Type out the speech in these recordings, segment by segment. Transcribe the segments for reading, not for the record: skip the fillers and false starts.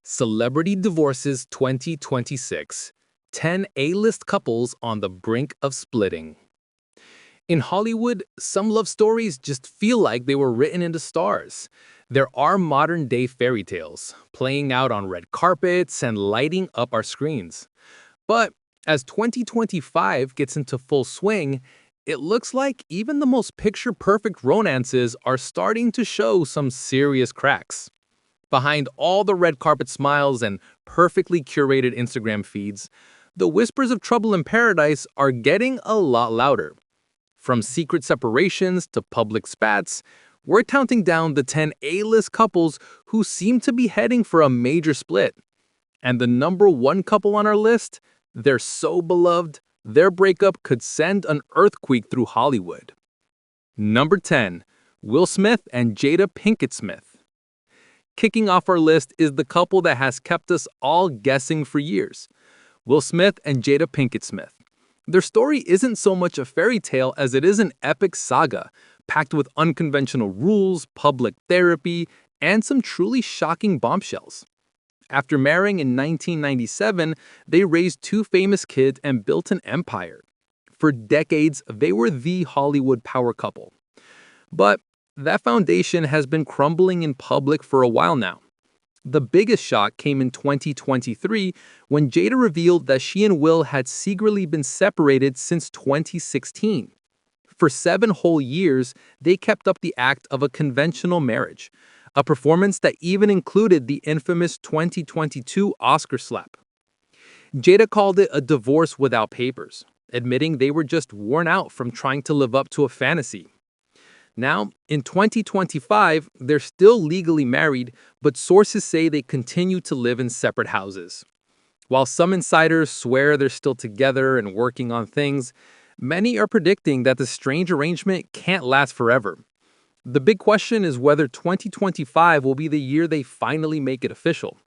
Celebrity Divorces 2026. 10 A-list couples on the brink of splitting. In Hollywood, some love stories just feel like they were written into stars. There are modern-day fairy tales, playing out on red carpets and lighting up our screens. But as 2025 gets into full swing, it looks like even the most picture-perfect romances are starting to show some serious cracks. Behind all the red carpet smiles and perfectly curated Instagram feeds, the whispers of trouble in paradise are getting a lot louder. From secret separations to public spats, we're counting down the 10 A-list couples who seem to be heading for a major split. And the number one couple on our list, they're so beloved, their breakup could send an earthquake through Hollywood. Number 10. Will Smith and Jada Pinkett Smith. Kicking off our list is the couple that has kept us all guessing for years. Will Smith and Jada Pinkett Smith. Their story isn't so much a fairy tale as it is an epic saga, packed with unconventional rules, public therapy, and some truly shocking bombshells. After marrying in 1997, they raised two famous kids and built an empire. For decades, they were the Hollywood power couple. But that foundation has been crumbling in public for a while now. The biggest shock came in 2023 when Jada revealed that she and Will had secretly been separated since 2016. For 7 whole years, they kept up the act of a conventional marriage, a performance that even included the infamous 2022 Oscar slap. Jada called it a divorce without papers, admitting they were just worn out from trying to live up to a fantasy. Now, in 2025, they're still legally married, but sources say they continue to live in separate houses. While some insiders swear they're still together and working on things, many are predicting that the strange arrangement can't last forever. The big question is whether 2025 will be the year they finally make it official,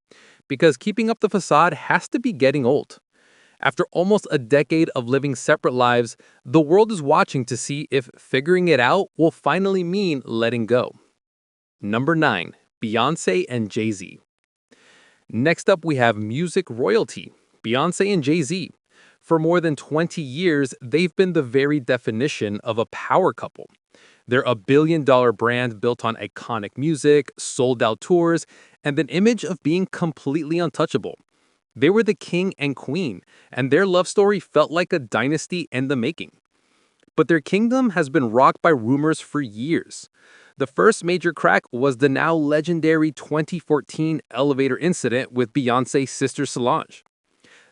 because keeping up the facade has to be getting old. After almost a decade of living separate lives, the world is watching to see if figuring it out will finally mean letting go. Number 9. Beyoncé and Jay-Z. Next up, we have music royalty, Beyoncé and Jay-Z. For more than 20 years, they've been the very definition of a power couple. They're a billion-dollar brand built on iconic music, sold-out tours, and an image of being completely untouchable. They were the king and queen, and their love story felt like a dynasty in the making. But their kingdom has been rocked by rumors for years. The first major crack was the now legendary 2014 elevator incident with Beyoncé's sister Solange.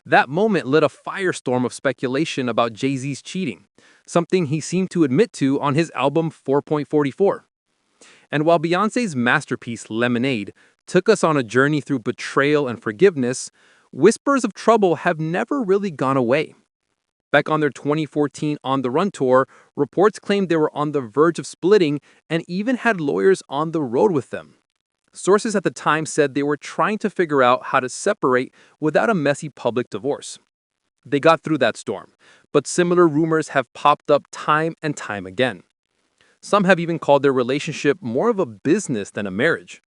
That moment lit a firestorm of speculation about Jay-Z's cheating, something he seemed to admit to on his album 4.44. And while Beyoncé's masterpiece Lemonade took us on a journey through betrayal and forgiveness, whispers of trouble have never really gone away. Back on their 2014 On the Run tour, reports claimed they were on the verge of splitting and even had lawyers on the road with them. Sources at the time said they were trying to figure out how to separate without a messy public divorce. They got through that storm, but similar rumors have popped up time and time again. Some have even called their relationship more of a business than a marriage.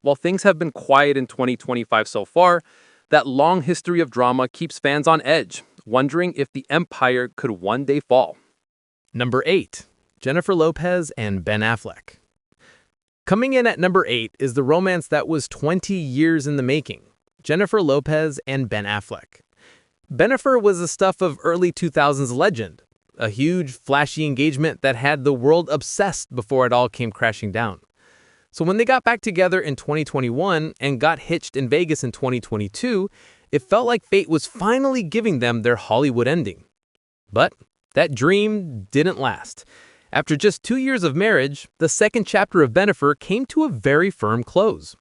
While things have been quiet in 2025 so far, that long history of drama keeps fans on edge, wondering if the empire could one day fall. Number 8. Jennifer Lopez and Ben Affleck. Coming in at number 8 is the romance that was 20 years in the making, Jennifer Lopez and Ben Affleck. Bennifer was the stuff of early 2000s legend, a huge, flashy engagement that had the world obsessed before it all came crashing down. So when they got back together in 2021 and got hitched in Vegas in 2022, it felt like fate was finally giving them their Hollywood ending. But that dream didn't last. After just 2 years of marriage, the second chapter of Bennifer came to a very firm close.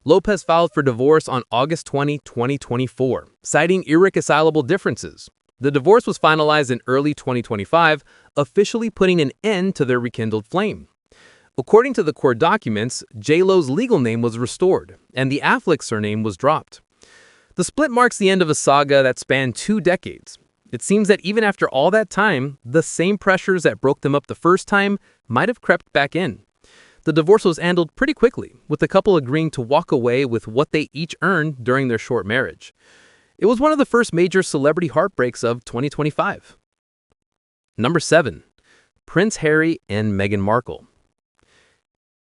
Lopez filed for divorce on August 20, 2024, citing irreconcilable differences. The divorce was finalized in early 2025, officially putting an end to their rekindled flame. According to the court documents, J-Lo's legal name was restored, and the Affleck surname was dropped. The split marks the end of a saga that spanned 2 decades. It seems that even after all that time, the same pressures that broke them up the first time might have crept back in. The divorce was handled pretty quickly, with the couple agreeing to walk away with what they each earned during their short marriage. It was one of the first major celebrity heartbreaks of 2025. Number 7. Prince Harry and Meghan Markle.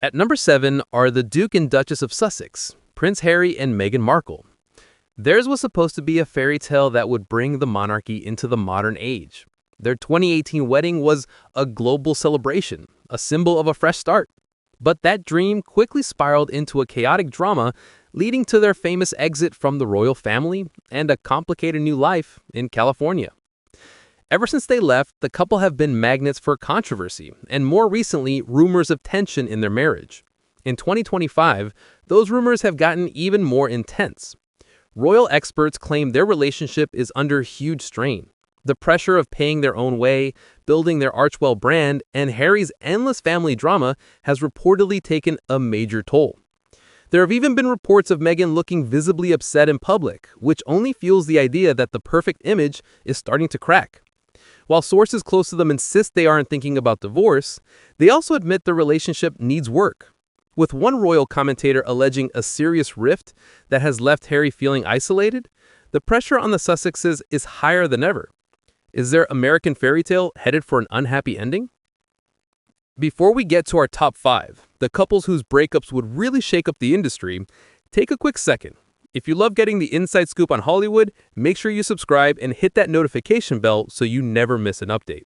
At number 7 are the Duke and Duchess of Sussex, Prince Harry and Meghan Markle. Theirs was supposed to be a fairy tale that would bring the monarchy into the modern age. Their 2018 wedding was a global celebration, a symbol of a fresh start. But that dream quickly spiraled into a chaotic drama, leading to their famous exit from the royal family and a complicated new life in California. Ever since they left, the couple have been magnets for controversy, and more recently, rumors of tension in their marriage. In 2025, those rumors have gotten even more intense. Royal experts claim their relationship is under huge strain. The pressure of paying their own way, building their Archewell brand, and Harry's endless family drama has reportedly taken a major toll. There have even been reports of Meghan looking visibly upset in public, which only fuels the idea that the perfect image is starting to crack. While sources close to them insist they aren't thinking about divorce, they also admit the relationship needs work. With one royal commentator alleging a serious rift that has left Harry feeling isolated, the pressure on the Sussexes is higher than ever. Is their American fairy tale headed for an unhappy ending? Before we get to our top 5, the couples whose breakups would really shake up the industry, take a quick second. If you love getting the inside scoop on Hollywood, make sure you subscribe and hit that notification bell so you never miss an update.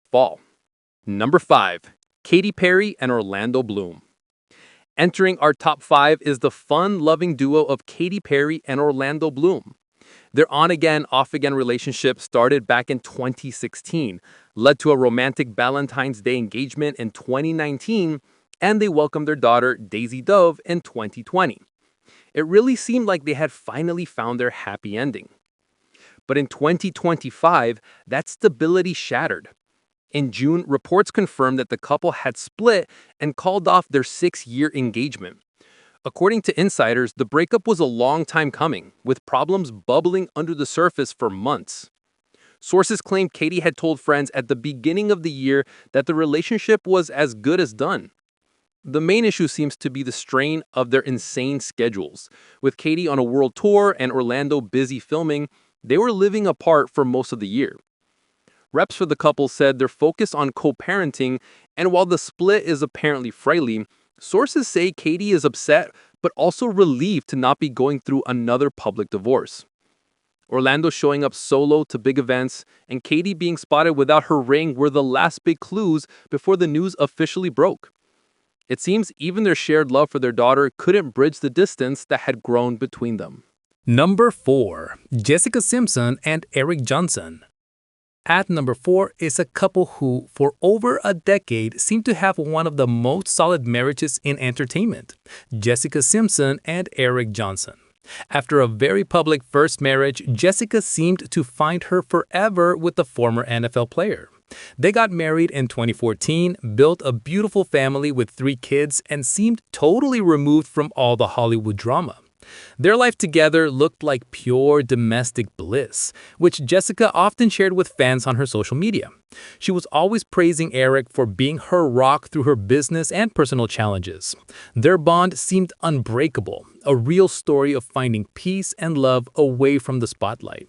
Fall. Number 5. Katy Perry and Orlando Bloom. Entering our top 5 is the fun-loving duo of Katy Perry and Orlando Bloom. Their on-again, off-again relationship started back in 2016, led to a romantic Valentine's Day engagement in 2019, and they welcomed their daughter, Daisy Dove, in 2020. It really seemed like they had finally found their happy ending. But in 2025, that stability shattered. In June, reports confirmed that the couple had split and called off their 6-year engagement. According to insiders, the breakup was a long time coming, with problems bubbling under the surface for months. Sources claim Katy had told friends at the beginning of the year that the relationship was as good as done. The main issue seems to be the strain of their insane schedules. With Katy on a world tour and Orlando busy filming, they were living apart for most of the year. Reps for the couple said they're focused on co-parenting, and while the split is apparently friendly, sources say Katy is upset but also relieved to not be going through another public divorce. Orlando showing up solo to big events and Katy being spotted without her ring were the last big clues before the news officially broke. It seems even their shared love for their daughter couldn't bridge the distance that had grown between them. Number 4. Jessica Simpson and Eric Johnson. At number 4 is a couple who, for over a decade, seem to have one of the most solid marriages in entertainment, Jessica Simpson and Eric Johnson. After a very public first marriage, Jessica seemed to find her forever with the former NFL player. They got married in 2014, built a beautiful family with 3 kids, and seemed totally removed from all the Hollywood drama. Their life together looked like pure domestic bliss, which Jessica often shared with fans on her social media. She was always praising Eric for being her rock through her business and personal challenges. Their bond seemed unbreakable, a real story of finding peace and love away from the spotlight.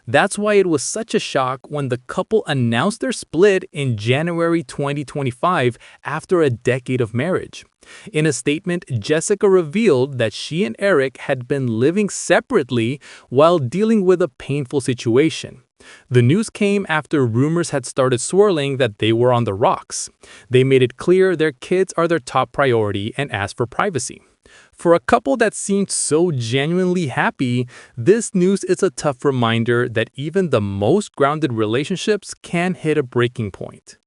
That's why it was such a shock when the couple announced their split in January 2025 after a decade of marriage. In a statement, Jessica revealed that she and Eric had been living separately while dealing with a painful situation. The news came after rumors had started swirling that they were on the rocks. They made it clear their kids are their top priority and asked for privacy. For a couple that seemed so genuinely happy, this news is a tough reminder that even the most grounded relationships can hit a breaking point.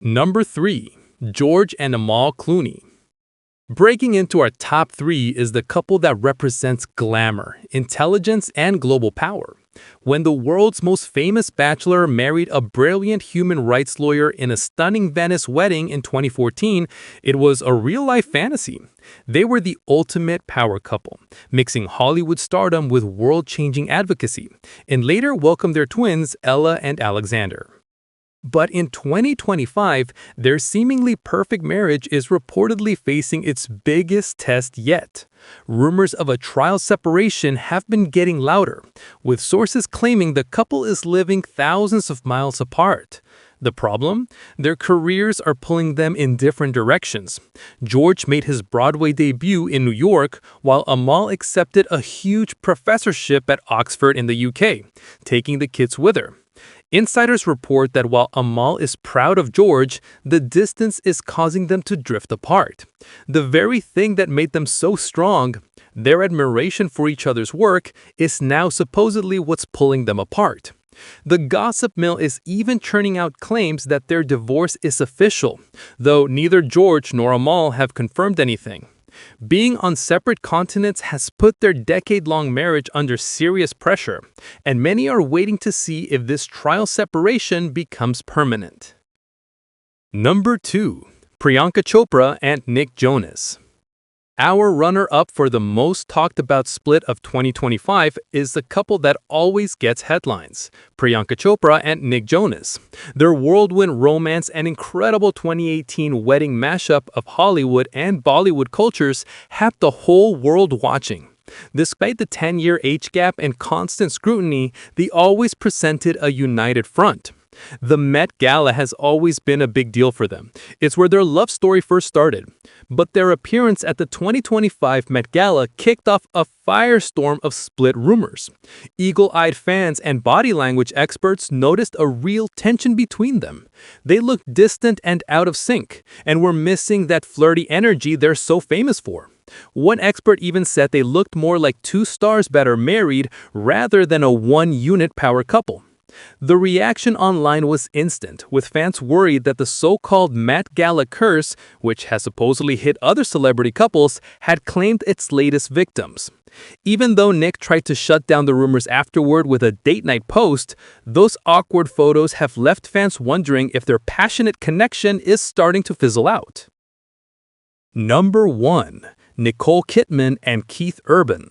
Number 3. George and Amal Clooney. Breaking into our top 3 is the couple that represents glamour, intelligence, and global power. When the world's most famous bachelor married a brilliant human rights lawyer in a stunning Venice wedding in 2014, it was a real-life fantasy. They were the ultimate power couple, mixing Hollywood stardom with world-changing advocacy, and later welcomed their twins, Ella and Alexander. But in 2025, their seemingly perfect marriage is reportedly facing its biggest test yet. Rumors of a trial separation have been getting louder, with sources claiming the couple is living thousands of miles apart. The problem? Their careers are pulling them in different directions. George made his Broadway debut in New York, while Amal accepted a huge professorship at Oxford in the UK, taking the kids with her. Insiders report that while Amal is proud of George, the distance is causing them to drift apart. The very thing that made them so strong, their admiration for each other's work, is now supposedly what's pulling them apart. The gossip mill is even churning out claims that their divorce is official, though neither George nor Amal have confirmed anything. Being on separate continents has put their decade-long marriage under serious pressure, and many are waiting to see if this trial separation becomes permanent. Number 2. Priyanka Chopra and Nick Jonas. Our runner-up for the most talked-about split of 2025 is the couple that always gets headlines, Priyanka Chopra and Nick Jonas. Their whirlwind romance and incredible 2018 wedding mashup of Hollywood and Bollywood cultures have the whole world watching. Despite the 10-year age gap and constant scrutiny, they always presented a united front. The Met Gala has always been a big deal for them. It's where their love story first started. But their appearance at the 2025 Met Gala kicked off a firestorm of split rumors. Eagle-eyed fans and body language experts noticed a real tension between them. They looked distant and out of sync, and were missing that flirty energy they're so famous for. One expert even said they looked more like two stars that are married rather than a one-unit power couple. The reaction online was instant, with fans worried that the so-called Met Gala curse, which has supposedly hit other celebrity couples, had claimed its latest victims. Even though Nick tried to shut down the rumors afterward with a date-night post, those awkward photos have left fans wondering if their passionate connection is starting to fizzle out. Number 1. Nicole Kidman and Keith Urban.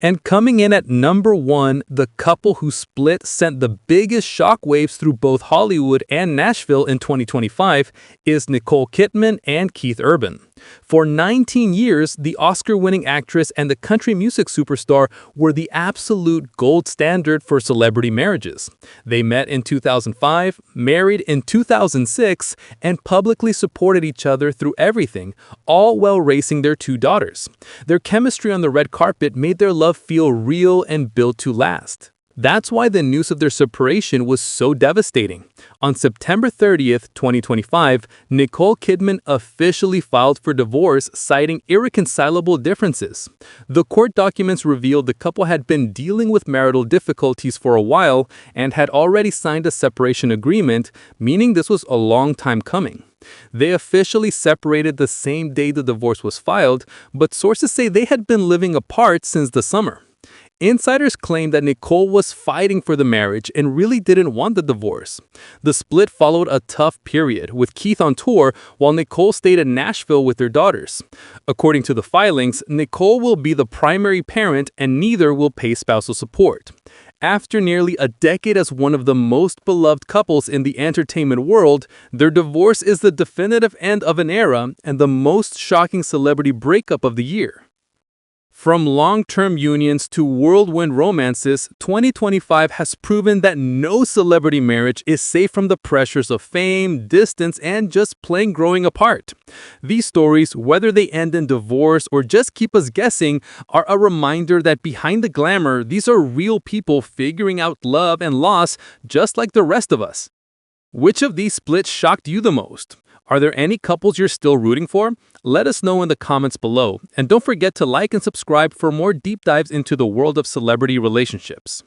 And coming in at number 1, the couple who split sent the biggest shockwaves through both Hollywood and Nashville in 2025 is Nicole Kidman and Keith Urban. For 19 years, the Oscar-winning actress and the country music superstar were the absolute gold standard for celebrity marriages. They met in 2005, married in 2006, and publicly supported each other through everything, all while raising their 2 daughters. Their chemistry on the red carpet made their love feel real and built to last. That's why the news of their separation was so devastating. On September 30th, 2025, Nicole Kidman officially filed for divorce, citing irreconcilable differences. The court documents revealed the couple had been dealing with marital difficulties for a while and had already signed a separation agreement, meaning this was a long time coming. They officially separated the same day the divorce was filed, but sources say they had been living apart since the summer. Insiders claim that Nicole was fighting for the marriage and really didn't want the divorce. The split followed a tough period, with Keith on tour while Nicole stayed in Nashville with their daughters. According to the filings, Nicole will be the primary parent and neither will pay spousal support. After nearly a decade as one of the most beloved couples in the entertainment world, their divorce is the definitive end of an era and the most shocking celebrity breakup of the year. From long-term unions to whirlwind romances, 2025 has proven that no celebrity marriage is safe from the pressures of fame, distance, and just plain growing apart. These stories, whether they end in divorce or just keep us guessing, are a reminder that behind the glamour, these are real people figuring out love and loss just like the rest of us. Which of these splits shocked you the most? Are there any couples you're still rooting for? Let us know in the comments below, and don't forget to like and subscribe for more deep dives into the world of celebrity relationships.